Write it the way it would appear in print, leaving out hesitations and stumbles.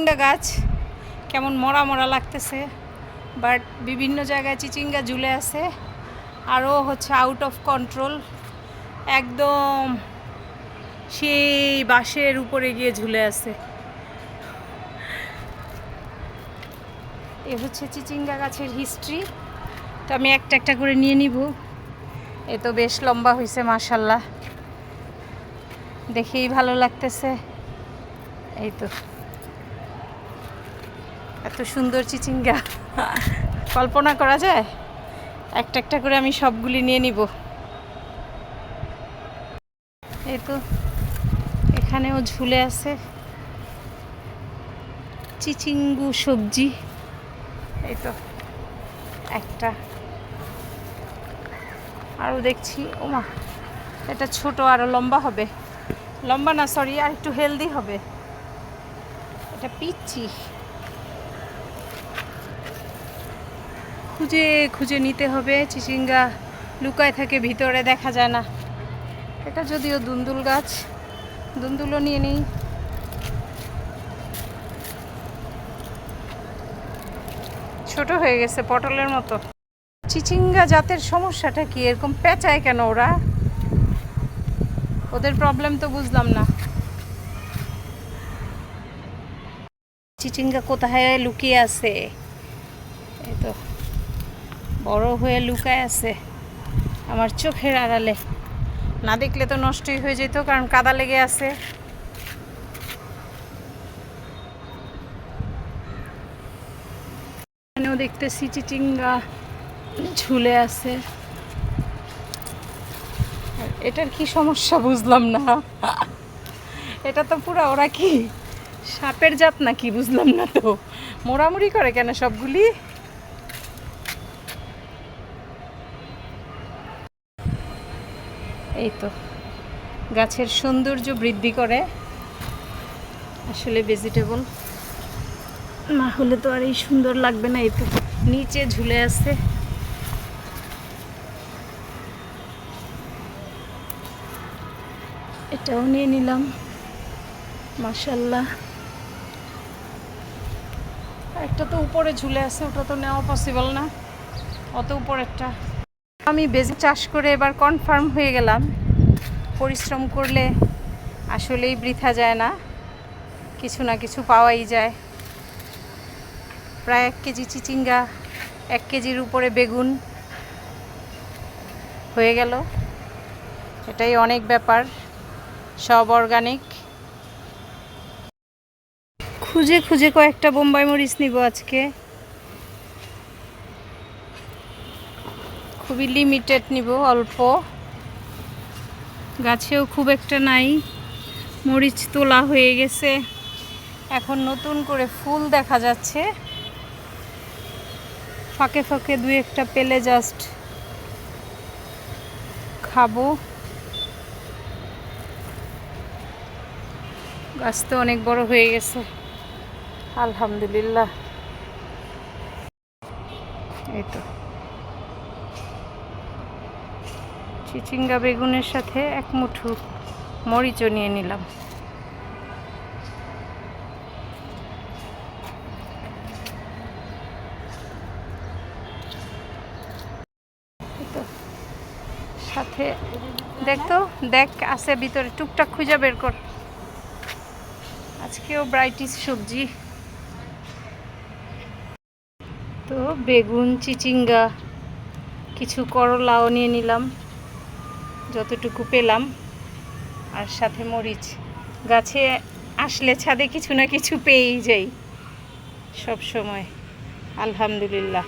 চিচিঙ্গা গাছ কেমন মরা মরা লাগতেছে, বাট বিভিন্ন জায়গায় চিচিঙ্গা ঝুলে আছে। আরও হচ্ছে আউট অফ কন্ট্রোল, একদম সেই বাঁশের উপরে গিয়ে ঝুলে আছে। এ হচ্ছে চিচিঙ্গা গাছের হিস্ট্রি। তো আমি একটা একটা করে নিয়ে নিব। এ তো বেশ লম্বা হয়েছে মাশাল্লাহ, দেখেই ভালো লাগতেছে। এই তো এত সুন্দর চিচিঙ্গা কল্পনা করা যায়। একটা একটা করে আমি সবগুলি নিয়ে নিব। এই তো এখানেও ঝুলে আছে চিচিঙ্গু সবজি। এই তো একটা, আরও দেখছি। ওমা, এটা ছোট, আরও লম্বা হবে। লম্বা না, সরি, আর একটু হেলদি হবে। এটা পিচ্ছি, খুঁজে খুঁজে নিতে হবে। চিচিঙ্গা লুকায় থাকে ভিতরে, দেখা যায় না। এটা যদিও দুন্দুল গাছ, দুন্দুলও নিয়ে নিই। ছোট হয়ে গেছে পটলের মতো। চিচিঙ্গা জাতের সমস্যাটা কি, এরকম পেঁচায় কেন ওরা? ওদের প্রবলেম তো বুঝলাম না। চিচিঙ্গা কোথায় লুকিয়ে আছে? এই তো বড় হয়ে লুকায় আছে আমার চোখের আড়ালে। না দেখলে তো নষ্টই হয়ে যেত, কারণ কাদা লেগে আছে। এখানেও দেখতেছি চিচিঙ্গা ঝুলে আছে। এটার কি সমস্যা বুঝলাম না। এটা তো পুরো, ওরা কি সাপের জাত নাকি বুঝলাম না তো। মোড়ামুড়ি করে কেন সবগুলি? এই তো গাছের সৌন্দর্য বৃদ্ধি করে আসলে ভেজিটেবল, না হলে তো আর এই সুন্দর লাগবে না। এই তো নিচে ঝুলে আছে। এটাও নিয়ে নিলাম মাশাল্লাহ। একটা তো উপরে ঝুলে আছে, ওটা তো নেওয়া পসিবল না, অত উপরেরটা। আমি বেজি চাষ করে এবার কনফার্ম হয়ে গেলাম, পরিশ্রম করলে আসলেই বৃথা যায় না, কিছু না কিছু পাওয়াই যায়। প্রায় 1 কেজি চিচিঙ্গা, 1 কেজির উপরে বেগুন হয়ে গেল। এটাই অনেক ব্যাপার, সব অর্গানিক। খুঁজে খুঁজে কয়েকটা বোম্বাই মরিচ নিব আজকে, খুবই লিমিটেড নিব, অল্প। গাছেও খুব একটা নাই, মরিচ তোলা হয়ে গেছে, এখন নতুন করে ফুল দেখা যাচ্ছে। ফাঁকে ফাঁকে 2-1টা পেলে জাস্ট খাবো। গাছ তো অনেক বড় হয়ে গেছে আলহামদুলিল্লাহ। এই তো চিচিঙ্গা বেগুনের সাথে 1 মুঠো মরিচও নিয়ে নিলাম। সাথে দেখতো, দেখ আছে ভিতরে, টুকটাক খুঁজে বের কর। আজকেও ব্রাইটিস সবজি। তো বেগুন, চিচিঙ্গা, কিছু করলাও নিয়ে নিলাম যতটুকু পেলাম, আর সাথে মরিচ। গাছে আসলে ছাদে কিছু না কিছু পেয়েই যাই সব সময়, আলহামদুলিল্লাহ।